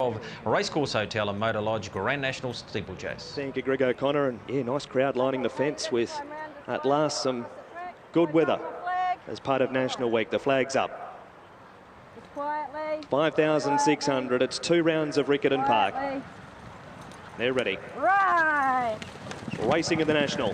of Racecourse Hotel and Motor Lodge Grand National Steeplechase. Thank you, Greg O'Connor, and yeah, nice crowd lining the fence with, at last, some good weather as part of National Week. The flag's up. 5,600. It's 2 rounds of Riccarton Park. They're ready. Right. Racing in the National.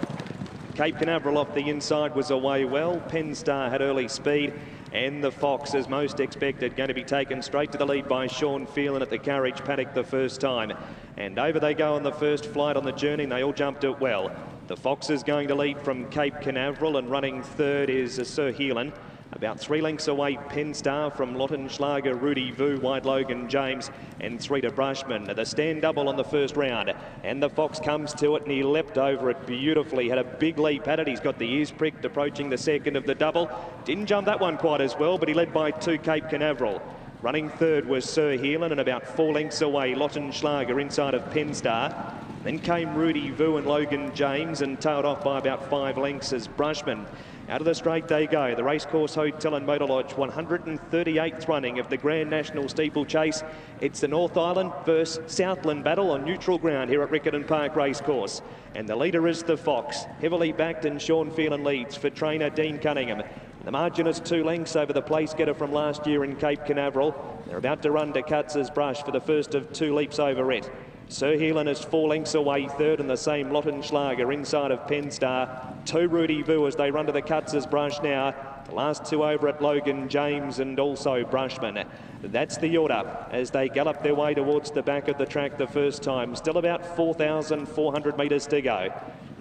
Cape Canaveral off the inside was away well. Penstar had early speed. And the Fox, as most expected, going to be taken straight to the lead by Sean Phelan at the carriage paddock the first time. And over they go on the first flight on the journey, and they all jumped it well. The Fox is going to lead from Cape Canaveral, and running third is Sir Heelan. About 3 lengths away, Penstar from Lottenschlager, Rudy Vu, Wide Logan James, and 3 to Brushman. The stand double on the first round, and the Fox comes to it, and he leapt over it beautifully. Had a big leap at it. He's got the ears pricked, approaching the second of the double. Didn't jump that one quite as well, but he led by 2 Cape Canaveral. Running third was Sir Heelan, and about 4 lengths away, Lottenschlager inside of Penstar. Then came Rudy Vu and Logan James, and tailed off by about 5 lengths as Brushman. Out of the straight they go. The Racecourse Hotel and Motor Lodge, 138th running of the Grand National Steeplechase. It's the North Island versus Southland battle on neutral ground here at Riccarton Park Racecourse. And the leader is the Fox, heavily backed, and Sean Phelan leads for trainer Dean Cunningham. The margin is 2 lengths over the place getter from last year in Cape Canaveral. They're about to run to Cutz's Brush for the first of 2 leaps over it. Sir Heelan is 4 lengths away third, and the same Lottenschlager inside of Penstar. 2 Rudy Vu as they run to the Cutz's Brush now. The last 2 over at Logan James and also Brushman. That's the order as they gallop their way towards the back of the track the first time. Still about 4,400 metres to go.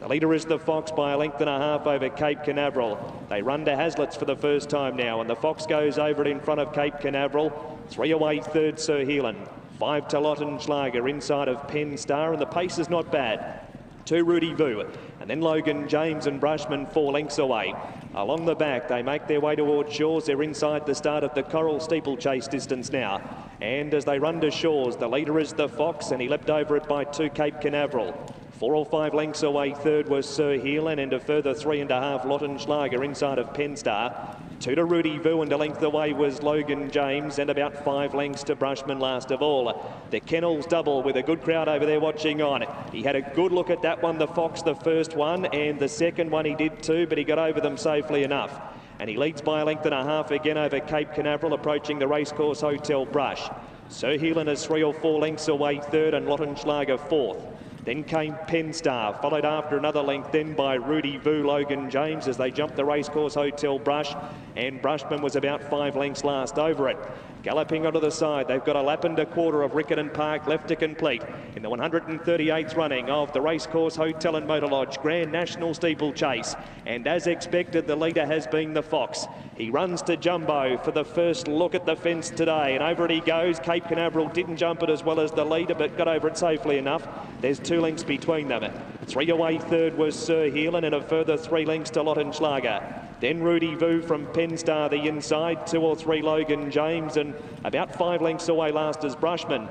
The leader is the Fox by a length and a half over Cape Canaveral. They run to Hazlitt's for the first time now, and the Fox goes over it in front of Cape Canaveral. 3 away third, Sir Heelan. 5 to Lottenschlager inside of Penstar, and the pace is not bad. 2 Rudy Vu, and then Logan James and Brushman 4 lengths away. Along the back, they make their way towards Shores. They're inside the start of the Coral Steeplechase distance now. And as they run to Shores, the leader is the Fox, and he leapt over it by 2 Cape Canaveral. 4 or 5 lengths away third was Sir Heelan, and a further 3.5 Lottenschlager inside of Penstar. 2 to Rudy Vu, and a length away was Logan James, and about 5 lengths to Brushman last of all. The kennels double with a good crowd over there watching on. He had a good look at that one, the Fox, the first one, and the second one he did too, but he got over them safely enough. And he leads by a length and a half again over Cape Canaveral, approaching the Racecourse Hotel Brush. Sir Heelan is 3 or 4 lengths away third, and Lottenschlager fourth. Then came Penstar, followed after another length then by Rudy Vu, Logan James as they jumped the Racecourse Hotel Brush, and Brushman was about 5 lengths last over it. Galloping onto the side, they've got a lap and a quarter of Riccarton Park left to complete in the 138th running of the Racecourse Hotel and Motor Lodge Grand National Steeplechase. And as expected, the leader has been the Fox. He runs to Jumbo for the first look at the fence today, and over it he goes. Cape Canaveral didn't jump it as well as the leader, but got over it safely enough. There's 2 lengths between them. 3 away third was Sir Heelan, and a further 3 lengths to Lottenschlager. Then Rudy Vu from Penstar the inside, 2 or 3 Logan James, and about 5 lengths away last is Brushman.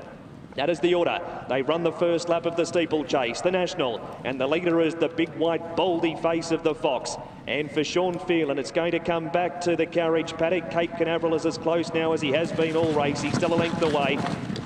That is the order. They run the first lap of the steeplechase, the National, and the leader is the big white boldy face of the Fox. And for Sean Phelan, it's going to come back to the carriage paddock. Cape Canaveral is as close now as he has been all race. He's still a length away.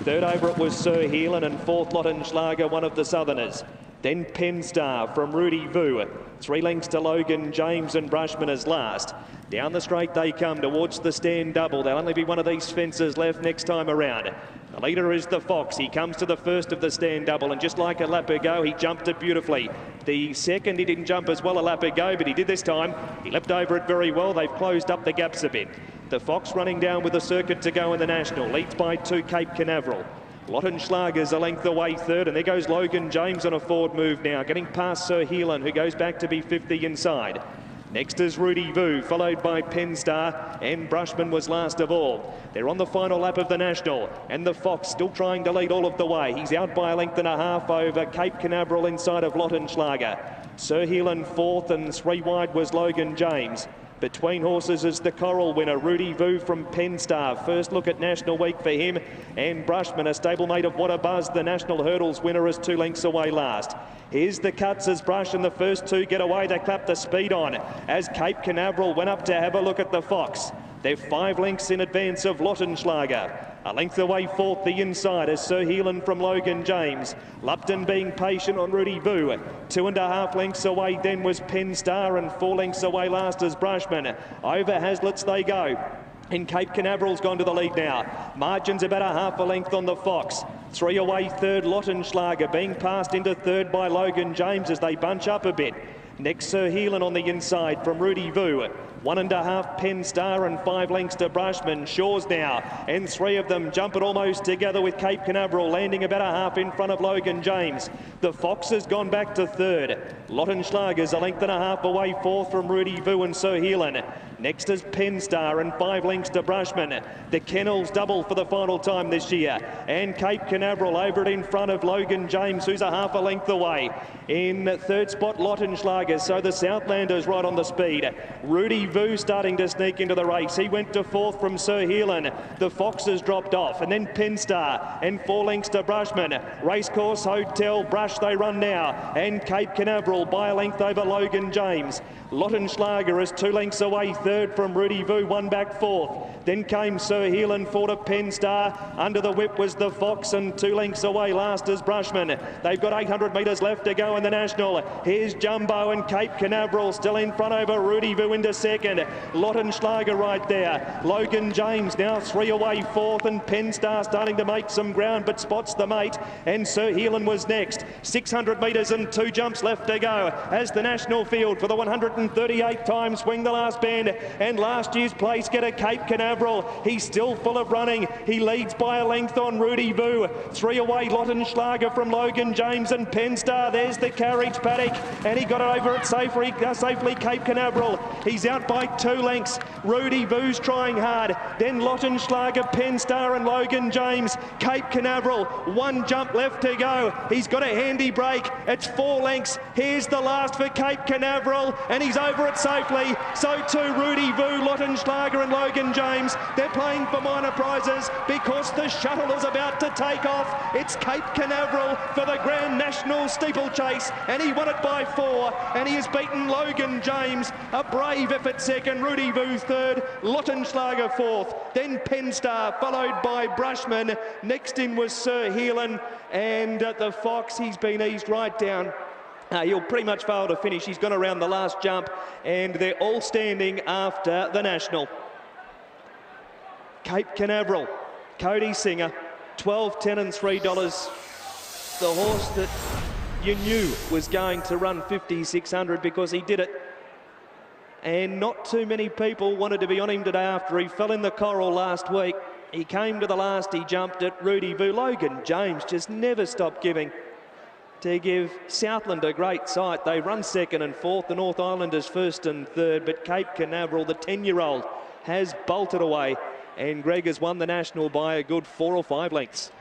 Third over it was Sir Heelan, and fourth Lottenschlager, one of the Southerners. Then Penstar from Rudy Vu. 3 lengths to Logan James, and Brushman is last. Down the straight they come towards the stand double. There'll only be one of these fences left next time around. The leader is the Fox. He comes to the first of the stand double, and just like a lap ago, he jumped it beautifully. The second, he didn't jump as well a lap ago, but he did this time. He leapt over it very well. They've closed up the gaps a bit. The Fox running down with a circuit to go in the National. Leads by 2 Cape Canaveral. Lottenschlager's a length away third, and there goes Logan James on a forward move now, getting past Sir Heelan, who goes back to be 50 inside. Next is Rudy Vu, followed by Penstar, and Brushman was last of all. They're on the final lap of the National, and the Fox still trying to lead all of the way. He's out by a length and a half over Cape Canaveral inside of Lottenschlager. Sir Heelan fourth, and 3 wide was Logan James. Between horses is the Coral winner, Rudy Vu from Penstar. First look at National Week for him. And Brushman, a stablemate of What a Buzz, the National Hurdles winner, is 2 lengths away last. Here's the Cutz's Brush, and the first 2 get away. They clap the speed on as Cape Canaveral went up to have a look at the Fox. They're 5 lengths in advance of Lottenschlager. A length away fourth, the inside is Sir Heelan from Logan James. Lupton being patient on Rudy Vu. 2.5 lengths away then was Penstar, and 4 lengths away last is Brushman. Over Haslets they go. And Cape Canaveral's gone to the lead now. Margin's about 1/2 a length on the Fox. 3 away third, Lottenschlager, being passed into third by Logan James as they bunch up a bit. Next, Sir Heelan on the inside from Rudy Vu. 1.5 Penstar and 5 lengths to Brushman. Shaw's now, and 3 of them jump it almost together with Cape Canaveral landing about 1/2 in front of Logan James. The Fox has gone back to third. Lottenschlager's 1.5 lengths away fourth from Rudy Vu and Sir Heelan. Next is Penstar and 5 lengths to Brushman. The Kennels double for the final time this year. And Cape Canaveral over it in front of Logan James, who's 1/2 length away. In third spot, Lottenschlager. So the Southlanders right on the speed. Rudy Vu starting to sneak into the race. He went to fourth from Sir Heelan. The Foxes dropped off. And then Penstar and 4 lengths to Brushman. Racecourse Hotel, Brush they run now. And Cape Canaveral by a length over Logan James. Lottenschlager is 2 lengths away third from Rudy Vu, 1 back fourth. Then came Sir Heelan, 4 to Penstar. Under the whip was the Fox, and 2 lengths away last is Brushman. They've got 800 metres left to go in the National. Here's Jumbo and Cape Canaveral still in front over Rudy Vu into second. Lottenschlager right there. Logan James now 3 away fourth, and Penstar starting to make some ground but spots the mate. And Sir Heelan was next. 600 metres and 2 jumps left to go as the National field for the 138th time swing the last bend. And last year's place getter Cape Canaveral, he's still full of running. He leads by a length on Rudy Vu. 3 away Lottenschlager from Logan James and Penstar. There's the carriage paddock, and he got it over it safely Cape Canaveral. He's out by 2 lengths. Rudy Vu's trying hard. Then Lottenschlager, Penstar and Logan James. Cape Canaveral, 1 jump left to go. He's got a handy break. It's 4 lengths. Here's the last for Cape Canaveral, and he's over it safely. So too Rudy Vu, Lottenschlager and Logan James. They're playing for minor prizes because the shuttle is about to take off. It's Cape Canaveral for the Grand National Steeplechase, and he won it by 4, and he has beaten Logan James. A brave effort second, Rudy Vu third, Lottenschlager fourth, then Penstar followed by Brushman. Next in was Sir Heelan, and the Fox, he's been eased right down. He'll pretty much fail to finish. He's gone around the last jump, and they're all standing after the National. Cape Canaveral, Cody Singer, 12, 10 and $3. The horse that you knew was going to run 5,600 because he did it. And not too many people wanted to be on him today after he fell in the coral last week. He came to the last, he jumped at Rudy Vu. Logan James just never stopped giving to give Southland a great sight. They run second and fourth, the North Islanders first and third, but Cape Canaveral, the 10-year-old, has bolted away, and Greg has won the National by a good 4 or 5 lengths.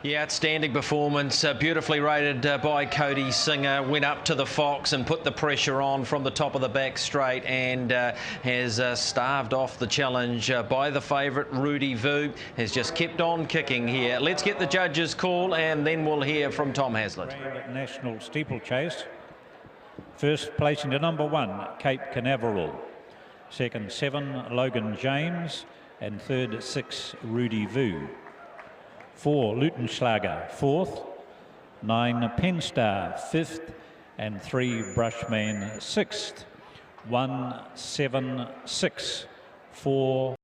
Yeah, outstanding performance, beautifully rated by Cody Singer. Went up to the Fox and put the pressure on from the top of the back straight, and has starved off the challenge by the favourite Rudy Vu. Has just kept on kicking here. Let's get the judges' call, and then we'll hear from Tom Haslett. National Steeplechase. First placing to number 1, Cape Canaveral. Second, 7, Logan James. And third, 6, Rudy Vu. 4, Lottenschlager, 4th, 9, Penstar, 5th, and 3, Brushman, 6th. 1, 7, 6, 4,